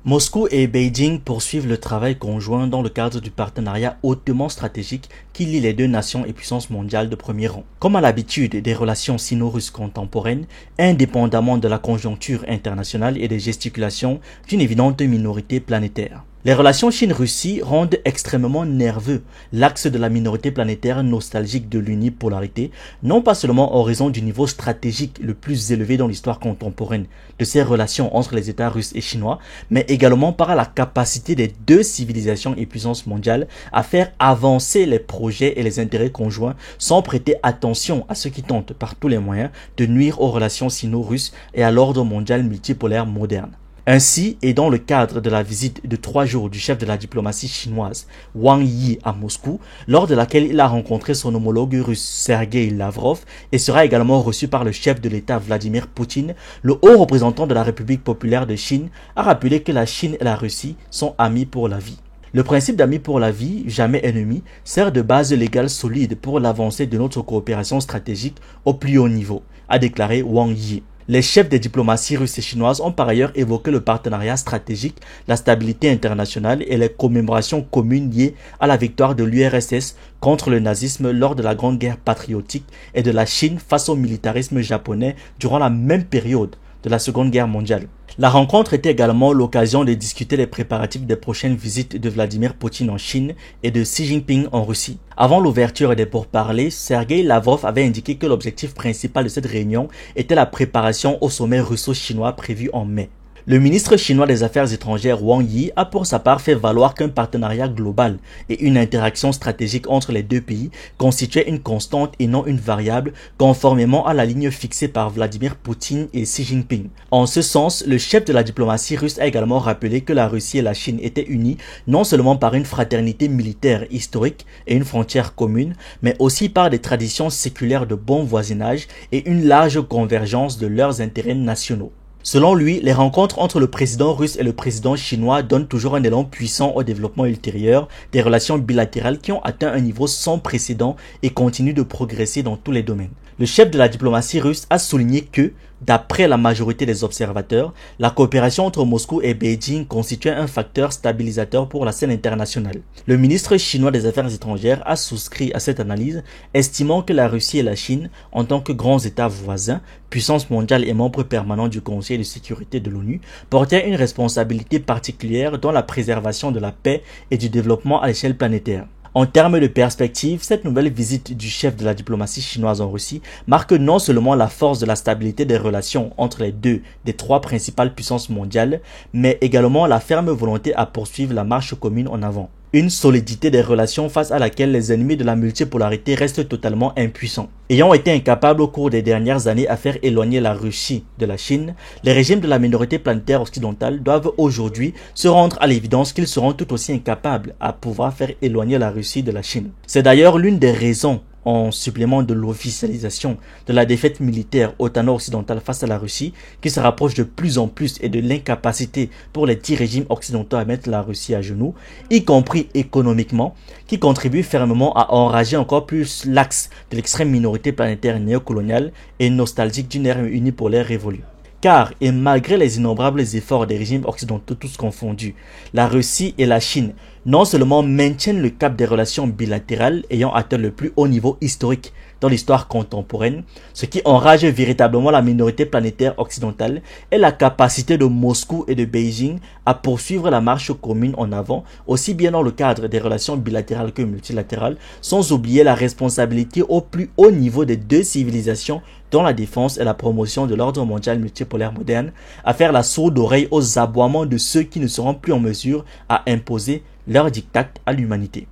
Moscou et Beijing poursuivent le travail conjoint dans le cadre du partenariat hautement stratégique qui lie les deux nations et puissances mondiales de premier rang. Comme à l'habitude des relations sino-russes contemporaines, indépendamment de la conjoncture internationale et des gesticulations d'une évidente minorité planétaire. Les relations Chine-Russie rendent extrêmement nerveux l'axe de la minorité planétaire nostalgique de l'unipolarité, non pas seulement en raison du niveau stratégique le plus élevé dans l'histoire contemporaine de ces relations entre les États russes et chinois, mais également par la capacité des deux civilisations et puissances mondiales à faire avancer les projets et les intérêts conjoints sans prêter attention à ceux qui tentent par tous les moyens de nuire aux relations sino-russes et à l'ordre mondial multipolaire moderne. Ainsi, et dans le cadre de la visite de 3 jours du chef de la diplomatie chinoise Wang Yi à Moscou, lors de laquelle il a rencontré son homologue russe Sergei Lavrov et sera également reçu par le chef de l'État Vladimir Poutine, le haut représentant de la République populaire de Chine a rappelé que la Chine et la Russie sont amis pour la vie. Le principe d'amis pour la vie, jamais ennemi, sert de base légale solide pour l'avancée de notre coopération stratégique au plus haut niveau, a déclaré Wang Yi. Les chefs des diplomaties russes et chinoises ont par ailleurs évoqué le partenariat stratégique, la stabilité internationale et les commémorations communes liées à la victoire de l'URSS contre le nazisme lors de la Grande Guerre patriotique et de la Chine face au militarisme japonais durant la même période de la Seconde Guerre mondiale. La rencontre était également l'occasion de discuter les préparatifs des prochaines visites de Vladimir Poutine en Chine et de Xi Jinping en Russie. Avant l'ouverture des pourparlers, Sergei Lavrov avait indiqué que l'objectif principal de cette réunion était la préparation au sommet russo-chinois prévu en mai. Le ministre chinois des Affaires étrangères Wang Yi a pour sa part fait valoir qu'un partenariat global et une interaction stratégique entre les deux pays constituaient une constante et non une variable, conformément à la ligne fixée par Vladimir Poutine et Xi Jinping. En ce sens, le chef de la diplomatie russe a également rappelé que la Russie et la Chine étaient unies non seulement par une fraternité militaire historique et une frontière commune, mais aussi par des traditions séculaires de bon voisinage et une large convergence de leurs intérêts nationaux. Selon lui, les rencontres entre le président russe et le président chinois donnent toujours un élan puissant au développement ultérieur des relations bilatérales qui ont atteint un niveau sans précédent et continuent de progresser dans tous les domaines. Le chef de la diplomatie russe a souligné que, d'après la majorité des observateurs, la coopération entre Moscou et Beijing constituait un facteur stabilisateur pour la scène internationale. Le ministre chinois des Affaires étrangères a souscrit à cette analyse, estimant que la Russie et la Chine, en tant que grands États voisins, puissance mondiale et membres permanents du Conseil de sécurité de l'ONU, portaient une responsabilité particulière dans la préservation de la paix et du développement à l'échelle planétaire. En termes de perspective, cette nouvelle visite du chef de la diplomatie chinoise en Russie marque non seulement la force de la stabilité des relations entre les deux des 3 principales puissances mondiales, mais également la ferme volonté à poursuivre la marche commune en avant. Une solidité des relations face à laquelle les ennemis de la multipolarité restent totalement impuissants. Ayant été incapables au cours des dernières années à faire éloigner la Russie de la Chine, les régimes de la minorité planétaire occidentale doivent aujourd'hui se rendre à l'évidence qu'ils seront tout aussi incapables à pouvoir faire éloigner la Russie de la Chine. C'est d'ailleurs l'une des raisons en supplément de l'officialisation de la défaite militaire otano-occidentale face à la Russie, qui se rapproche de plus en plus et de l'incapacité pour les 10 régimes occidentaux à mettre la Russie à genoux, y compris économiquement, qui contribue fermement à enrager encore plus l'axe de l'extrême minorité planétaire néocoloniale et nostalgique d'une ère unipolaire révolue. Car, et malgré les innombrables efforts des régimes occidentaux tous confondus, la Russie et la Chine non seulement maintiennent le cap des relations bilatérales ayant atteint le plus haut niveau historique dans l'histoire contemporaine, ce qui enrage véritablement la minorité planétaire occidentale est la capacité de Moscou et de Beijing à poursuivre la marche commune en avant, aussi bien dans le cadre des relations bilatérales que multilatérales, sans oublier la responsabilité au plus haut niveau des deux civilisations dans la défense et la promotion de l'ordre mondial multipolaire moderne, à faire la sourde oreille aux aboiements de ceux qui ne seront plus en mesure à imposer leur diktat à l'humanité.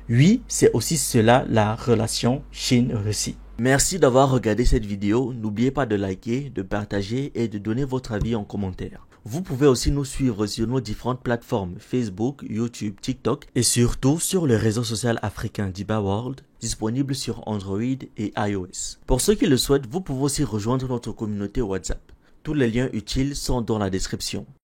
Oui, c'est aussi cela la relation Chine-Russie. Merci d'avoir regardé cette vidéo. N'oubliez pas de liker, de partager et de donner votre avis en commentaire. Vous pouvez aussi nous suivre sur nos différentes plateformes Facebook, YouTube, TikTok et surtout sur le réseau social africain d'Iba World, disponible sur Android et iOS. Pour ceux qui le souhaitent, vous pouvez aussi rejoindre notre communauté WhatsApp. Tous les liens utiles sont dans la description.